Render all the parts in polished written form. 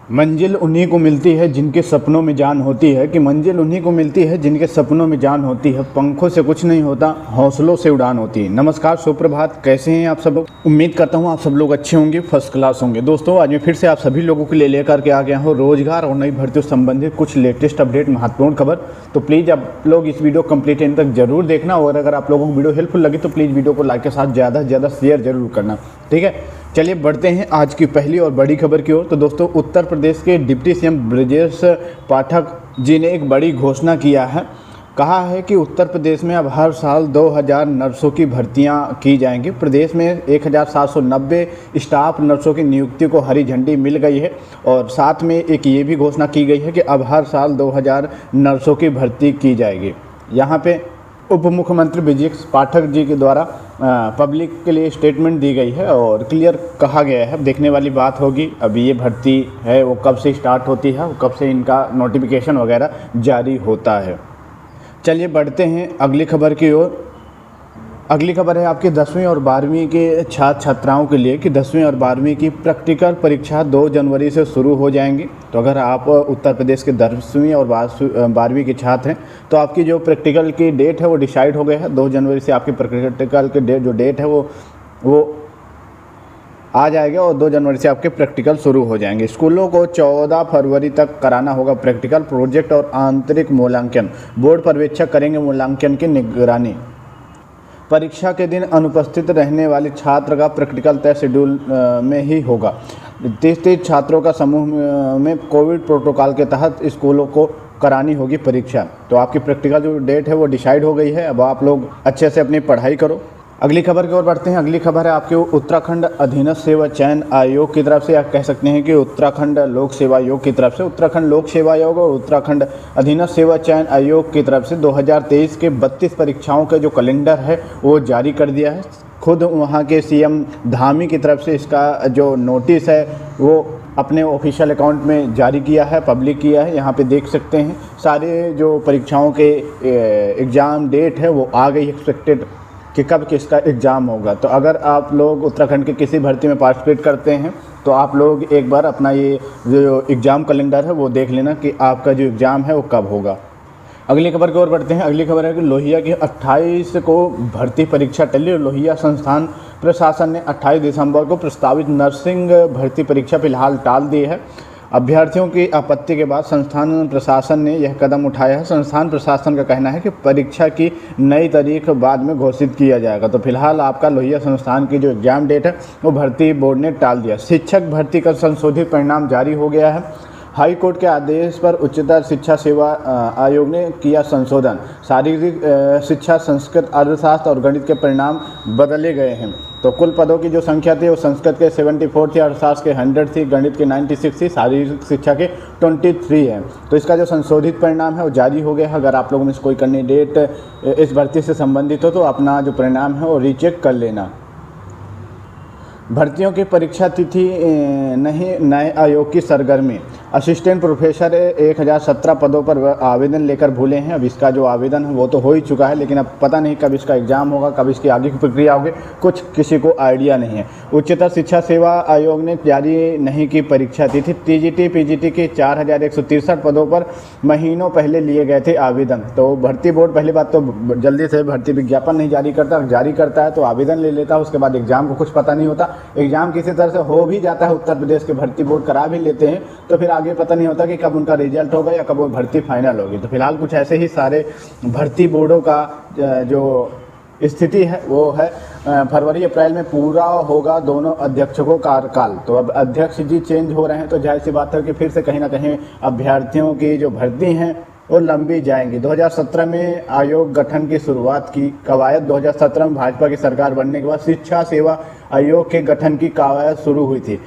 मंजिल उन्हीं को मिलती है जिनके सपनों में जान होती है कि मंजिल उन्हीं को मिलती है जिनके सपनों में जान होती है। पंखों से कुछ नहीं होता, हौसलों से उड़ान होती है। नमस्कार, सुप्रभात, कैसे हैं आप सब लोग। उम्मीद करता हूं आप सब लोग अच्छे होंगे, फर्स्ट क्लास होंगे। दोस्तों, आज मैं फिर से आप सभी लोगों के लिए लेकर के आ गया हूँ रोजगार और नई भर्तियों से संबंधित कुछ लेटेस्ट अपडेट, महत्वपूर्ण खबर। तो प्लीज़ आप लोग इस वीडियो कंप्लीट एंड तक जरूर देखना, और अगर आप लोगों को वीडियो हेल्पफुल लगी तो प्लीज़ वीडियो को लाइक के साथ ज़्यादा से ज़्यादा शेयर जरूर करना, ठीक है। चलिए बढ़ते हैं आज की पहली और बड़ी खबर की ओर। तो दोस्तों, उत्तर प्रदेश के डिप्टी सीएम ब्रजेश पाठक जी ने एक बड़ी घोषणा किया है। कहा है कि उत्तर प्रदेश में अब हर साल 2000 नर्सों की भर्तियां की जाएंगी। प्रदेश में 1790 स्टाफ नर्सों की नियुक्ति को हरी झंडी मिल गई है, और साथ में एक ये भी घोषणा की गई है कि अब हर साल 2000 नर्सों की भर्ती की जाएगी। यहाँ पे उप मुख्यमंत्री ब्रजेश पाठक जी के द्वारा पब्लिक के लिए स्टेटमेंट दी गई है और क्लियर कहा गया है। देखने वाली बात होगी अब ये भर्ती है वो कब से स्टार्ट होती है, कब से इनका नोटिफिकेशन वगैरह जारी होता है। चलिए बढ़ते हैं अगली खबर की ओर। अगली खबर है आपकी 10वीं और 12वीं के छात्र छात्राओं के लिए कि 10वीं और 12वीं की प्रैक्टिकल परीक्षा 2 जनवरी से शुरू हो जाएंगी। तो अगर आप उत्तर प्रदेश के 10वीं और 12वीं के छात्र हैं तो आपकी जो प्रैक्टिकल की डेट है वो डिसाइड हो गया है। 2 जनवरी से आपकी प्रैक्टिकल की डेट है वो आ जाएगा, और 2 जनवरी से आपके प्रैक्टिकल शुरू हो जाएंगे। स्कूलों को 14 फरवरी तक कराना होगा प्रैक्टिकल, प्रोजेक्ट और आंतरिक मूल्यांकन। बोर्ड पर्यवेक्षक करेंगे मूल्यांकन की निगरानी। परीक्षा के दिन अनुपस्थित रहने वाले छात्र का प्रैक्टिकल तय शेड्यूल में ही होगा। 30 छात्रों का समूह में कोविड प्रोटोकॉल के तहत स्कूलों को करानी होगी परीक्षा। तो आपकी प्रैक्टिकल जो डेट है वो डिसाइड हो गई है। अब आप लोग अच्छे से अपनी पढ़ाई करो। अगली खबर की ओर बढ़ते हैं। अगली खबर है आपके उत्तराखंड अधीनस्थ सेवा चयन आयोग की तरफ से, या कह सकते हैं कि उत्तराखंड लोक सेवा आयोग की तरफ से। उत्तराखंड लोक सेवा आयोग और उत्तराखंड अधीनस्थ सेवा चयन आयोग की तरफ से 2023 के 32 परीक्षाओं का जो कैलेंडर है वो जारी कर दिया है। खुद वहाँ के सीएम धामी की तरफ से इसका जो नोटिस है वो अपने ऑफिशियल अकाउंट में जारी किया है, पब्लिक किया है। यहाँ पे देख सकते हैं सारे जो परीक्षाओं के एग्ज़ाम डेट है वो आ गई, एक्सपेक्टेड कि कब किसका एग्ज़ाम होगा। तो अगर आप लोग उत्तराखंड के किसी भर्ती में पार्टिसिपेट करते हैं तो आप लोग एक बार अपना ये जो एग्ज़ाम कैलेंडर है वो देख लेना कि आपका जो एग्ज़ाम है वो कब होगा। अगली खबर की ओर बढ़ते हैं। अगली खबर है कि लोहिया की 28 को भर्ती परीक्षा टली। लोहिया संस्थान प्रशासन ने 28 दिसंबर को प्रस्तावित नर्सिंग भर्ती परीक्षा फिलहाल टाल दी है। अभ्यर्थियों की आपत्ति के बाद संस्थान प्रशासन ने यह कदम उठाया है। संस्थान प्रशासन का कहना है कि परीक्षा की नई तारीख बाद में घोषित किया जाएगा। तो फिलहाल आपका लोहिया संस्थान की जो एग्जाम डेट है वो भर्ती बोर्ड ने टाल दिया। शिक्षक भर्ती का संशोधित परिणाम जारी हो गया है। हाई कोर्ट के आदेश पर उच्चतर शिक्षा सेवा आयोग ने किया संशोधन। शारीरिक शिक्षा, संस्कृत, अर्थशास्त्र और गणित के परिणाम बदले गए हैं। तो कुल पदों की जो संख्या थी वो संस्कृत के 74 थी, अर्थशास्त्र के 100 थी, गणित के 96 थी, शारीरिक शिक्षा के 23 है। तो इसका जो संशोधित परिणाम है वो जारी हो गया है। अगर आप लोगों में से कोई कैंडिडेट इस भर्ती से संबंधित हो तो अपना जो परिणाम है वो रीचेक कर लेना। भर्तियों की परीक्षा तिथि नहीं, नए आयोग की सरगर्मी। असिस्टेंट प्रोफेसर 1017 पदों पर आवेदन लेकर भूले हैं। अब इसका जो आवेदन है वो तो हो ही चुका है, लेकिन अब पता नहीं कब इसका एग्ज़ाम होगा, कब इसकी आगे की प्रक्रिया होगी, कुछ किसी को आइडिया नहीं है। उच्चतर शिक्षा सेवा आयोग ने जारी नहीं की परीक्षा तिथि। टीजीटी पीजीटी के 4163 पदों पर महीनों पहले लिए गए थे आवेदन। तो भर्ती बोर्ड पहली बात तो जल्दी से भर्ती विज्ञापन नहीं जारी करता है तो आवेदन ले लेता है, उसके बाद एग्ज़ाम को कुछ पता नहीं होता। एग्ज़ाम किसी तरह से हो भी जाता है, उत्तर प्रदेश के भर्ती बोर्ड करा भी लेते हैं, तो फिर आगे पता नहीं होता कि कब उनका रिजल्ट होगा या कब वो भर्ती फाइनल होगी। तो फिलहाल कुछ ऐसे ही सारे भर्ती बोर्डों का जो स्थिति है वो है। फरवरी अप्रैल में पूरा होगा दोनों अध्यक्षों को कार्यकाल। तो अब अध्यक्ष जी चेंज हो रहे हैं तो जाहिर सी बात है कि फिर से कहीं ना कहीं अभ्यर्थियों की जो भर्ती हैं वो लंबी जाएंगी। 2017 में आयोग गठन की शुरुआत की कवायद। 2017 में भाजपा की सरकार बनने के बाद शिक्षा सेवा आयोग के गठन की कवायद शुरू हुई थी।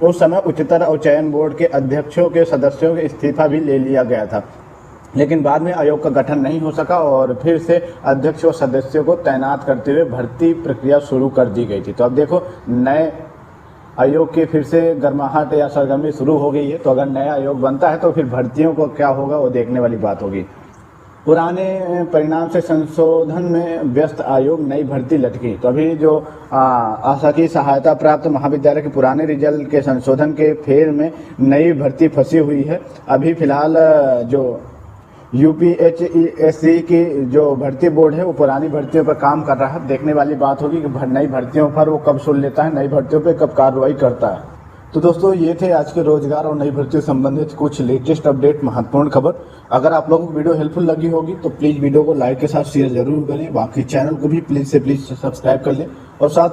उस समय उच्चतर और चयन बोर्ड के अध्यक्षों के सदस्यों के इस्तीफा भी ले लिया गया था, लेकिन बाद में आयोग का गठन नहीं हो सका और फिर से अध्यक्ष और सदस्यों को तैनात करते हुए भर्ती प्रक्रिया शुरू कर दी गई थी। तो अब देखो नए आयोग की फिर से गर्माहट या सरगर्मी शुरू हो गई है। तो अगर नया आयोग बनता है तो फिर भर्तियों को क्या होगा वो देखने वाली बात होगी। पुराने परिणाम से संशोधन में व्यस्त आयोग नई भर्ती लटकी। तो अभी जो आशा की सहायता प्राप्त महाविद्यालय के पुराने रिजल्ट के संशोधन के फेर में नई भर्ती फंसी हुई है। अभी फिलहाल जो यूपीएचईएससी की जो भर्ती बोर्ड है वो पुरानी भर्तियों पर काम कर रहा है। देखने वाली बात होगी कि नई भर्तियों पर वो कब सुन लेता है, नई भर्तियों पर कब कार्रवाई करता है। तो दोस्तों ये थे आज के रोजगार और नई भर्तियों से संबंधित कुछ लेटेस्ट अपडेट, महत्वपूर्ण खबर। अगर आप लोगों को वीडियो हेल्पफुल लगी होगी तो प्लीज़ वीडियो को लाइक के साथ शेयर जरूर करें। बाकी चैनल को भी प्लीज़ से प्लीज़ सब्सक्राइब कर लें और साथ में